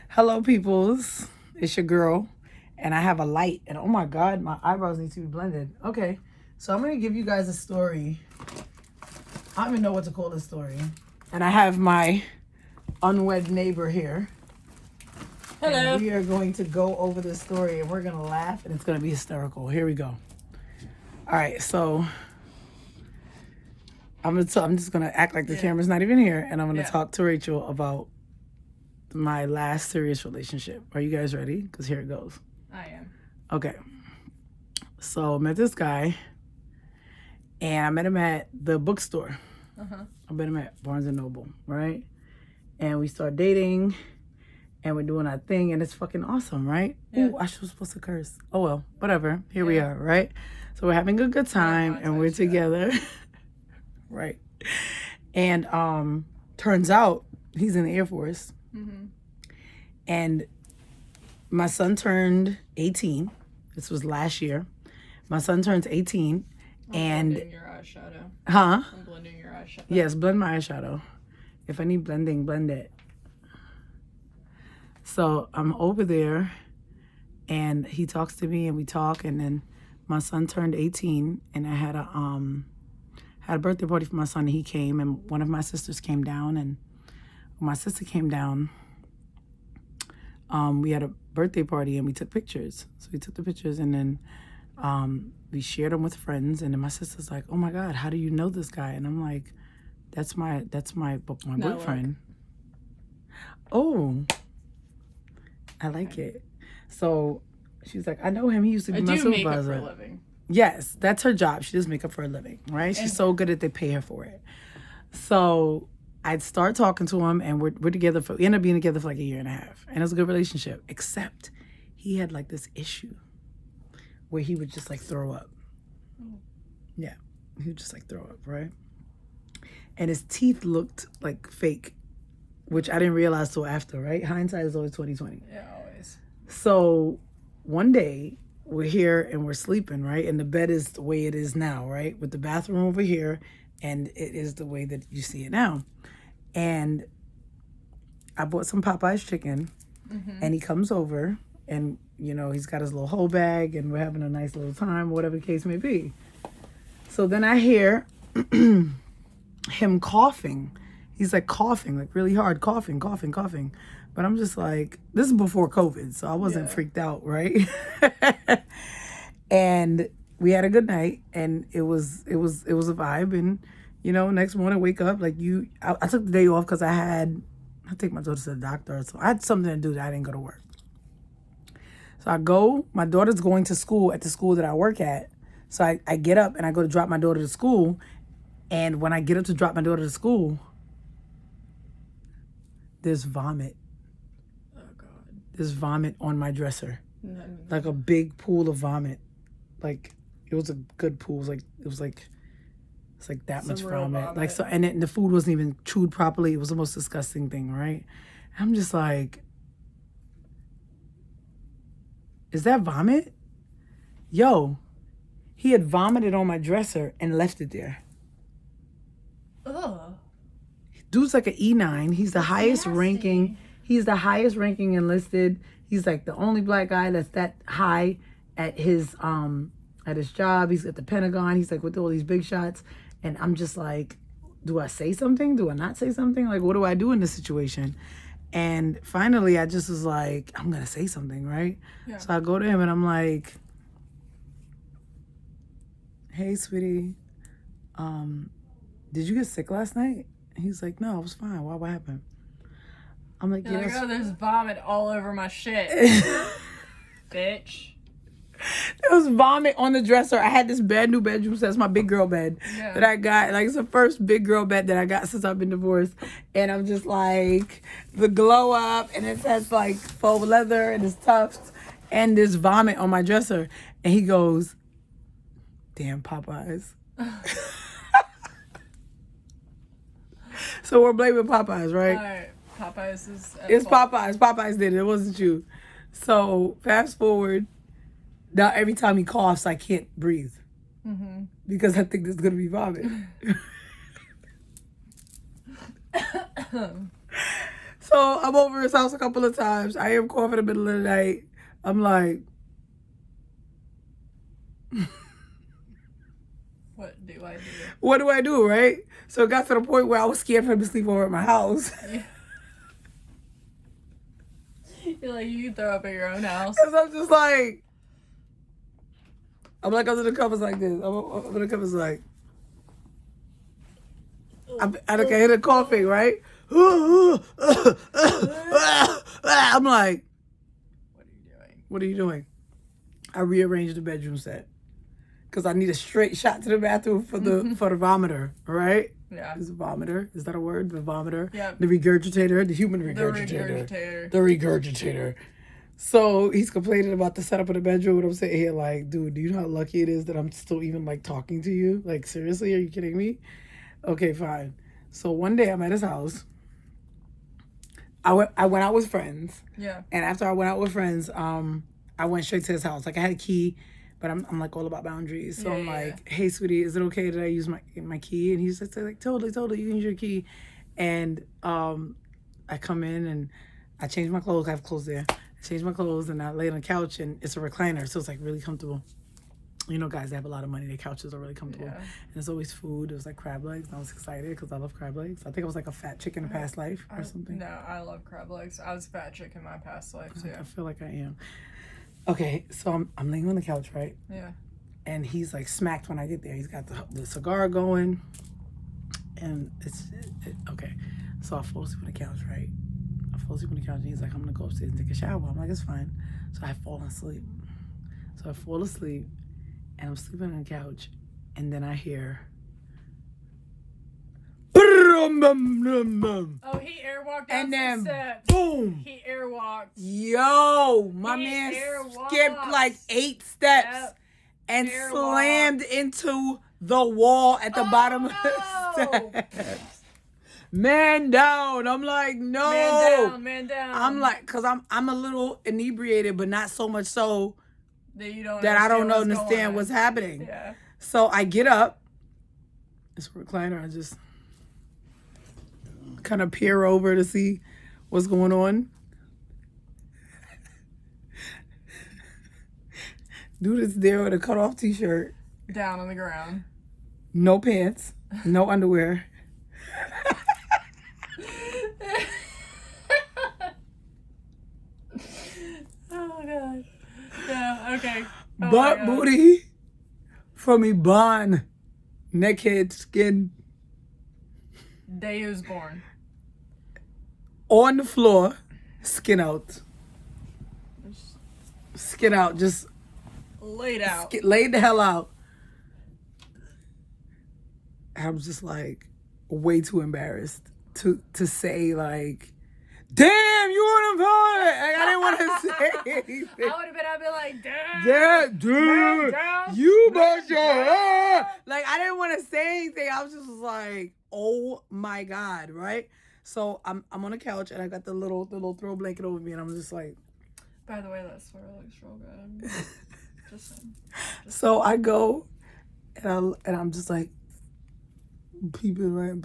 Hello, peoples. It's your girl, and I have a light. And oh my God, my eyebrows need to be blended. Okay, so I'm gonna give you guys a story. I don't even know what to call this story. And I have my unwed neighbor here. Hello. And we are going to go over this story, and we're gonna laugh, and it's gonna be hysterical. Here we go. All right, so I'm just gonna act like the camera's not even here, and I'm gonna talk to Rachel about my last serious relationship. Are you guys ready? Because here it goes. I am. Okay. So I met this guy, and I met him at the bookstore. I met him at Barnes and Noble, right? And we start dating, and we're doing our thing, and it's fucking awesome, right? Yeah. Ooh, I was supposed to curse. Oh well, whatever. Here we are, right? So we're having a good time, and we're together, right? And turns out he's in the Air Force. And my son turned 18. This was last year. My son turns 18. I'm blending your eyeshadow. Huh? I'm blending your eyeshadow. Yes, blend my eyeshadow. If I need blending, blend it. So I'm over there, and he talks to me, and we talk, and then my son turned 18, and I had a birthday party for my son, and he came, and one of my sisters came down, and when my sister came down, we had a birthday party and we took pictures. So we took the pictures, and then we shared them with friends. And then my sister's like, "Oh my God, how do you know this guy?" And I'm like, "That's my boyfriend." Oh, I like it. So she's like, "I know him. He used to be my supervisor." Makeup for a living. Yes, that's her job. She does makeup for a living, right? She's so good at they pay her for it. So I'd start talking to him, and we're together we ended up being together for like a year and a half, and it was a good relationship. Except he had like this issue where he would just like throw up. Yeah, he would just like throw up, right? And his teeth looked like fake, which I didn't realize till after, right? Hindsight is always 20/20. Yeah, always. So one day we're here and we're sleeping, right? And the bed is the way it is now, right? With the bathroom over here, and it is the way that you see it now. And I bought some Popeye's chicken, and he comes over, and you know, he's got his little whole bag, and we're having a nice little time, whatever the case may be. So then I hear him coughing. He's like coughing, like really hard, coughing. But I'm just like, this is before COVID, so I wasn't freaked out, right? And we had a good night, and it was a vibe. And you know, next morning wake up like I took the day off because I take my daughter to the doctor, so I had something to do that I didn't go to work. So I go. My daughter's going to school at the school that I work at. So I get up and I go to drop my daughter to school. And when I get up to drop my daughter to school, there's vomit. Oh God. There's vomit on my dresser. No. Like a big pool of vomit. Like it was a good pool. It's like that much vomit. Like so, and the food wasn't even chewed properly. It was the most disgusting thing, right? I'm just like, is that vomit? Yo, he had vomited on my dresser and left it there. Ugh. Dude's like an E9. He's the highest ranking. He's the highest ranking enlisted. He's like the only black guy that's that high at his job. He's at the Pentagon. He's like with all these big shots. And I'm just like, do I say something? Do I not say something? Like, what do I do in this situation? And finally, I just was like, I'm going to say something, right? Yeah. So I go to him and I'm like, "Hey, sweetie, did you get sick last night?" And he's like, "No, I was fine. What happened?" I'm like, You're like, "Oh, there's vomit all over my shit." Bitch. There was vomit on the dresser. I had this brand new bedroom set. It's my big girl bed that I got. Like, it's the first big girl bed that I got since I've been divorced. And I'm just like, the glow up, and it says like faux leather, and it's tufts, and there's vomit on my dresser. And he goes, "Damn Popeyes." So we're blaming Popeyes, right? All right. Popeyes is. It's Popeyes. Popeyes did it. It wasn't you. So fast forward. Now every time he coughs, I can't breathe because I think there's gonna be vomit. So I'm over his house a couple of times. I hear him cough in the middle of the night. I'm like, What do I do? what do I do, right? So it got to the point where I was scared for him to sleep over at my house. Yeah. You're like, you can throw up at your own house. Because I'm just like, I'm like under the covers like this. I'm under the covers like, I can hear the coughing, right? I'm like, What are you doing? what are you doing? I rearranged the bedroom set because I need a straight shot to the bathroom for the vomiter, right? Yeah. Is vomiter? Is that a word? The vomiter? Yep. The regurgitator? The human regurgitator. The regurgitator. The regurgitator. So he's complaining about the setup of the bedroom, and I'm sitting here like, dude, do you know how lucky it is that I'm still even like talking to you? Like, seriously, are you kidding me? Okay, fine. So one day I'm at his house. I went out with friends. Yeah. And after I went out with friends, I went straight to his house. Like I had a key, but I'm like all about boundaries. So I'm like, hey sweetie, is it okay that I use my key? And he's just like, totally, you can use your key. And I come in and I change my clothes. I have clothes there. I change my clothes and I lay on the couch and it's a recliner, so it's like really comfortable. You know, guys, they have a lot of money. Their couches are really comfortable. Yeah. And there's always food. There's like crab legs. And I was excited because I love crab legs. I think I was like a fat chick in a past life or something. No, I love crab legs. I was a fat chick in my past life too. I feel like I am. Okay, so I'm laying on the couch, right? Yeah. And he's like smacked when I get there. He's got the cigar going. And okay. So I fall asleep on the couch, right? I fall asleep on the couch and he's like, I'm going to go upstairs and take a shower. I'm like, it's fine. So I fall asleep. So I fall asleep. And I'm sleeping on the couch, and then I hear. Oh, he airwalked down and then some steps. Boom! He airwalked. Yo, my man skipped like 8 steps and slammed into the wall at the bottom of the steps. Man down. I'm like, no. Man down. I'm like, cause I'm a little inebriated, but not so much so that I don't understand what's happening. Yeah. So I get up. It's a recliner. I just kind of peer over to see what's going on. Dude is there with a cut-off t-shirt. Down on the ground. No pants. No underwear. Oh, God. Yeah, okay. Oh Butt booty from Iban. Neckhead skin. Day he was born. On the floor. Skin out. Skin out. Just laid out. Laid the hell out. I'm just like way too embarrassed to say like, damn, you want to vote? Like, I didn't want to say anything. I'd be like, damn. Dude, you bust your hair. Like, I didn't want to say anything. I was just like, oh my God, right? So I'm on the couch and I got the little throw blanket over me and I'm just like. By the way, that sweater looks real good. Just so I go and I'm just like peeping, right? I'm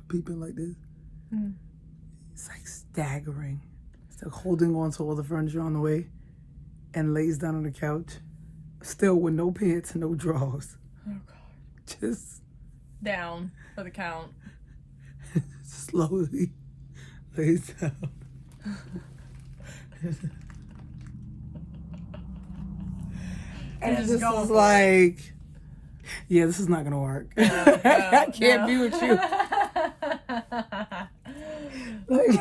peeping like this. Mm. It's like staggering. It's like holding on to all the furniture on the way and lays down on the couch, still with no pants and no drawers. Oh, God. Just down for the count. Slowly lays down. And it just was like, yeah, this is not gonna work. I can't be with you. Like,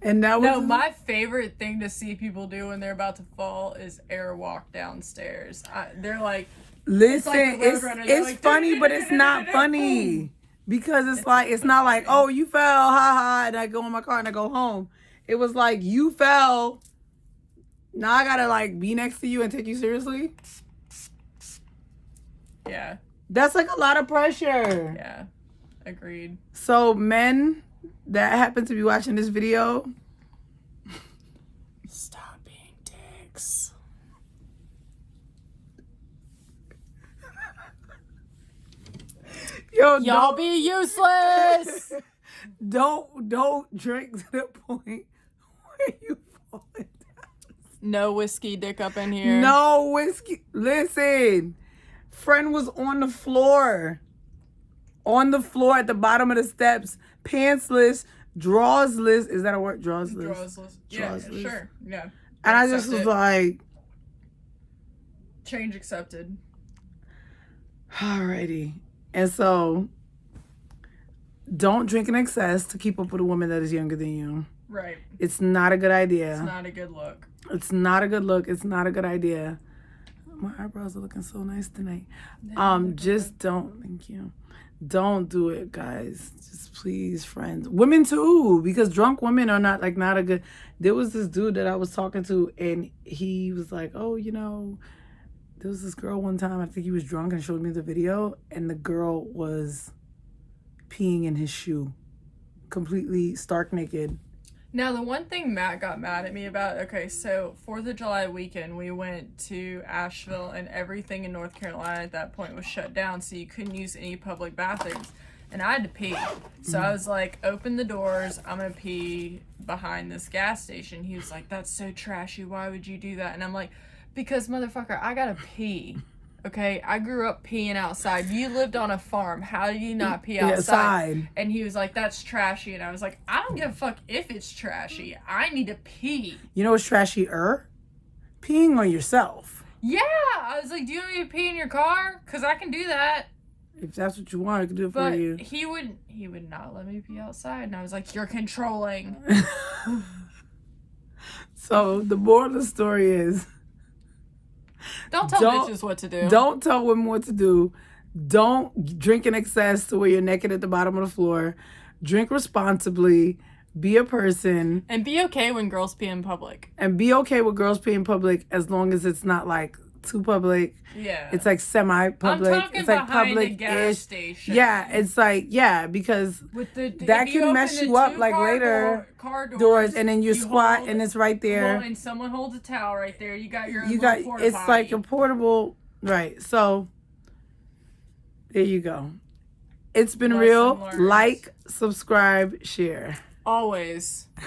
and that was my favorite thing to see people do when they're about to fall is airwalk downstairs. They're like, listen, it's funny, but it's not funny because it's not like, oh, you fell, ha, and I go in my car and I go home. It was like, you fell. Now I gotta like be next to you and take you seriously. Yeah. That's like a lot of pressure. Yeah. Agreed. So men that happen to be watching this video, stop being dicks. Yo, Y'all be useless. don't drink to the point where you fall down. No whiskey dick up in here. No whiskey. Listen, friend was on the floor at the bottom of the steps, pantsless, drawsless. Is that a word? Drawsless. Drawsless. Yeah, Drawsless. sure. Yeah. And I just was like, change accepted. alrighty. And so, don't drink in excess to keep up with a woman that is younger than you. Right. It's not a good idea. It's not a good look. It's not a good look. It's not a good idea. My eyebrows are looking so nice tonight. Just don't. Thank you. Don't do it, guys. Just please, friends. Women too, because drunk women are not a good. There was this dude that I was talking to, and he was like, "Oh, there was this girl one time. I think he was drunk and showed me the video, and the girl was peeing in his shoe, completely stark naked." Now, the one thing Matt got mad at me about, okay, so 4th of July weekend, we went to Asheville, and everything in North Carolina at that point was shut down, so you couldn't use any public bathrooms. And I had to pee. So I was like, open the doors, I'm going to pee behind this gas station. He was like, that's so trashy, why would you do that? And I'm like, because, motherfucker, I got to pee. Okay, I grew up peeing outside. You lived on a farm. How do you not pee outside? And he was like, that's trashy. And I was like, I don't give a fuck if it's trashy. I need to pee. You know what's trashy-er? Peeing on yourself. Yeah. I was like, do you want me to pee in your car? Because I can do that. If that's what you want, I can do it But for you. he would not let me pee outside. And I was like, you're controlling. So the moral of the story is, Don't tell bitches what to do. Don't tell women what to do. Don't drink in excess to where you're naked at the bottom of the floor. Drink responsibly. Be a person. And be okay when girls pee in public. And be okay with girls peeing in public as long as it's not like too public. Yeah. It's like semi-public. I'm talking it's like behind the public-ish. gas station. Yeah, it's like, because that can mess you up like later. Car doors, and then you squat and it's right there. And someone holds a towel right there. You got your own it's potty. like a portable, right? So there you go. It's been real. Like, subscribe, share. Always.